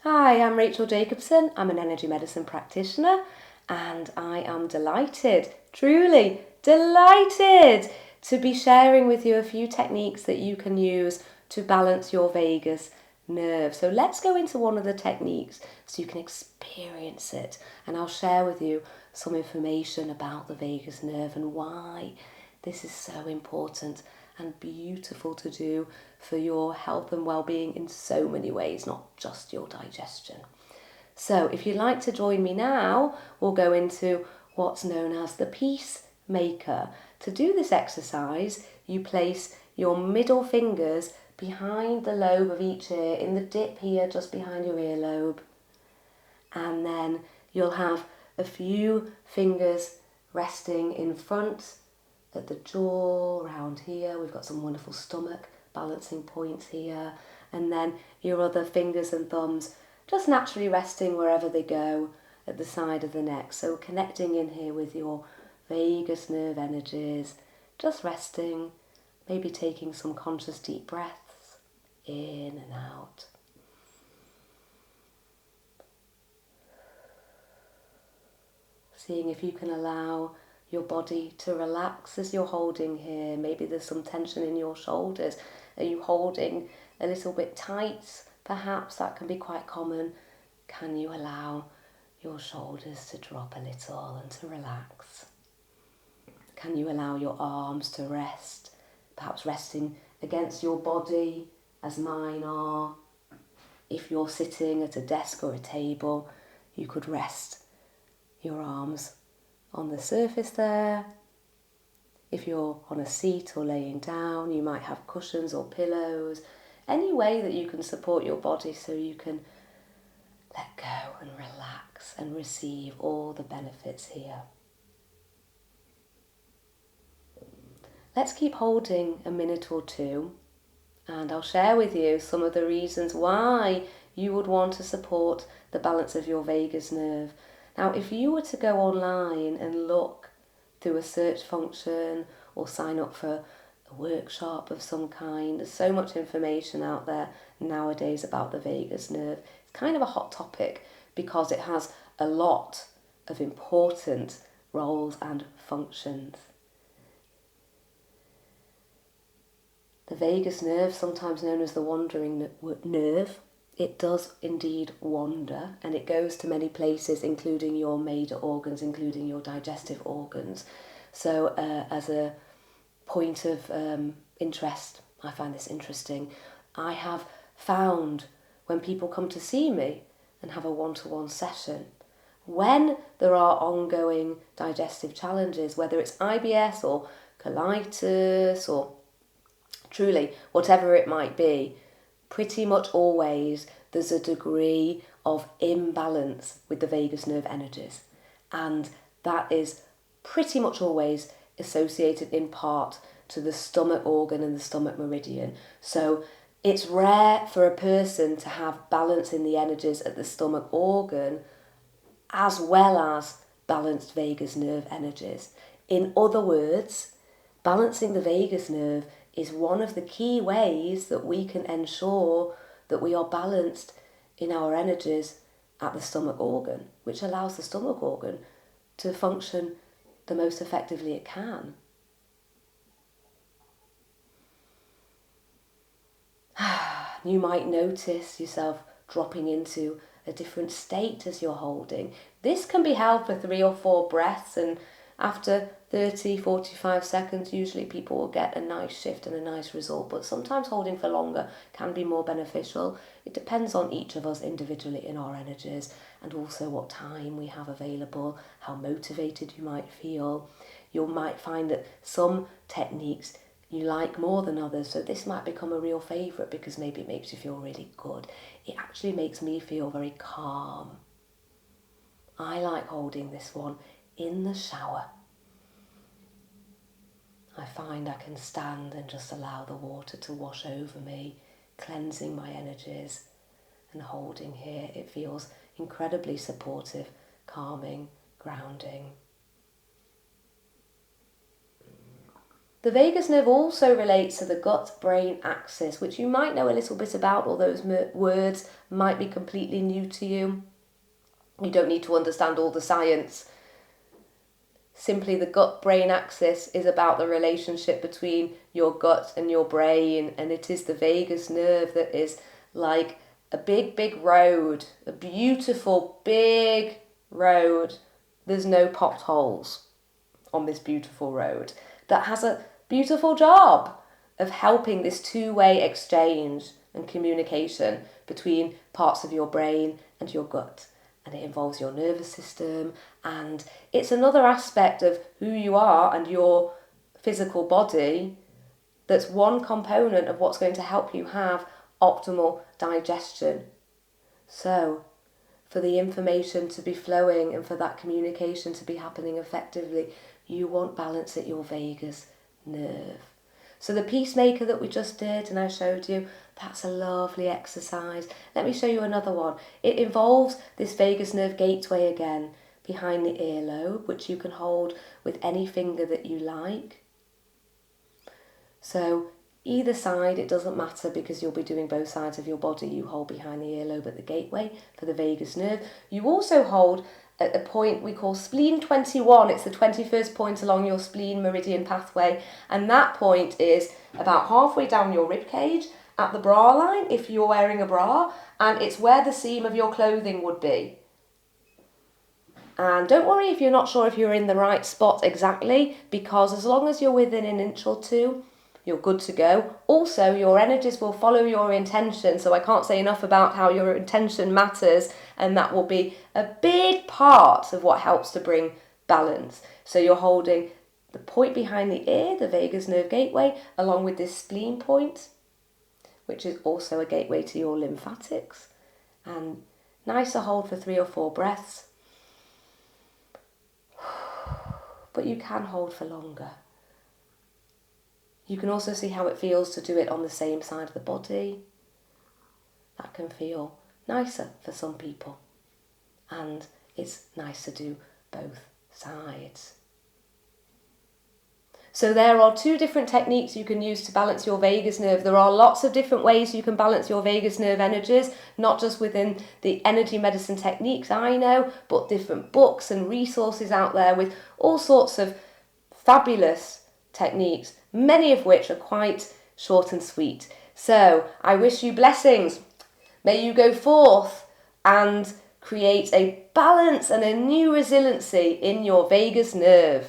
Hi, I'm Rachel Jacobson. I'm an energy medicine practitioner and I am delighted, truly delighted to be sharing with you a few techniques that you can use to balance your vagus nerve. So let's go into one of the techniques so you can experience it, and I'll share with you some information about the vagus nerve and why this is so important and beautiful to do for your health and well-being in so many ways, not just your digestion. So if you'd like to join me now, we'll go into what's known as the peacemaker. To do this exercise, you place your middle fingers behind the lobe of each ear, in the dip here, just behind your earlobe. And then you'll have a few fingers resting in front at the jaw, around here. We've got some wonderful stomach balancing points here. And then your other fingers and thumbs just naturally resting wherever they go at the side of the neck. So connecting in here with your vagus nerve energies, just resting, maybe taking some conscious deep breaths in and out. Seeing if you can allow your body to relax as you're holding here. Maybe there's some tension in your shoulders. Are you holding a little bit tight? Perhaps that can be quite common. Can you allow your shoulders to drop a little and to relax? Can you allow your arms to rest? Perhaps resting against your body as mine are. If you're sitting at a desk or a table, you could rest your arms on the surface there. If you're on a seat or laying down, you might have cushions or pillows. Any way that you can support your body so you can let go and relax and receive all the benefits here. Let's keep holding a minute or two, and I'll share with you some of the reasons why you would want to support the balance of your vagus nerve. Now, if you were to go online and look through a search function or sign up for a workshop of some kind, there's so much information out there nowadays about the vagus nerve. It's kind of a hot topic because it has a lot of important roles and functions. The vagus nerve, sometimes known as the wandering nerve, it does indeed wander, and it goes to many places, including your major organs, including your digestive organs. So as a point of interest, I find this interesting. I have found when people come to see me and have a one-to-one session, when there are ongoing digestive challenges, whether it's IBS or colitis or truly whatever it might be, pretty much always there's a degree of imbalance with the vagus nerve energies, and that is pretty much always associated in part to the stomach organ and the stomach meridian. So it's rare for a person to have balance in the energies at the stomach organ as well as balanced vagus nerve energies. In other words, balancing the vagus nerve is one of the key ways that we can ensure that we are balanced in our energies at the stomach organ, which allows the stomach organ to function the most effectively it can. You might notice yourself dropping into a different state as you're holding. This can be held for 3 or 4 breaths, and after 30, 45 seconds, usually people will get a nice shift and a nice result, but sometimes holding for longer can be more beneficial. It depends on each of us individually in our energies, and also what time we have available, how motivated you might feel. You might find that some techniques you like more than others, so this might become a real favourite because maybe it makes you feel really good. It actually makes me feel very calm. I like holding this one in the shower. I find I can stand and just allow the water to wash over me, cleansing my energies, and holding here. It feels incredibly supportive, calming, grounding. The vagus nerve also relates to the gut-brain axis, which you might know a little bit about, or those words might be completely new to you. You don't need to understand all the science. Simply the gut-brain axis is about the relationship between your gut and your brain, and it is the vagus nerve that is like a big, big road, a beautiful, big road. There's no potholes on this beautiful road that has a beautiful job of helping this two-way exchange and communication between parts of your brain and your gut. And it involves your nervous system, and it's another aspect of who you are and your physical body that's one component of what's going to help you have optimal digestion. So, for the information to be flowing and for that communication to be happening effectively, you want balance at your vagus nerve. So the peacemaker that we just did and I showed you, that's a lovely exercise. Let me show you another one. It involves this vagus nerve gateway again, behind the earlobe, which you can hold with any finger that you like. So either side, it doesn't matter because you'll be doing both sides of your body. You hold behind the earlobe at the gateway for the vagus nerve. You also hold at a point we call spleen 21. It's the 21st point along your spleen meridian pathway, and that point is about halfway down your rib cage at the bra line if you're wearing a bra, and it's where the seam of your clothing would be. And don't worry if you're not sure if you're in the right spot exactly, because as long as you're within an inch or two, you're good to go. Also, your energies will follow your intention, so I can't say enough about how your intention matters, and that will be a big part of what helps to bring balance. So you're holding the point behind the ear, the vagus nerve gateway, along with this spleen point, which is also a gateway to your lymphatics. And nicer hold for 3 or 4 breaths. But you can hold for longer. You can also see how it feels to do it on the same side of the body. That can feel nicer for some people. And it's nice to do both sides. So there are 2 different techniques you can use to balance your vagus nerve. There are lots of different ways you can balance your vagus nerve energies, not just within the energy medicine techniques I know, but different books and resources out there with all sorts of fabulous techniques, many of which are quite short and sweet. So I wish you blessings. May you go forth and create a balance and a new resiliency in your vagus nerve.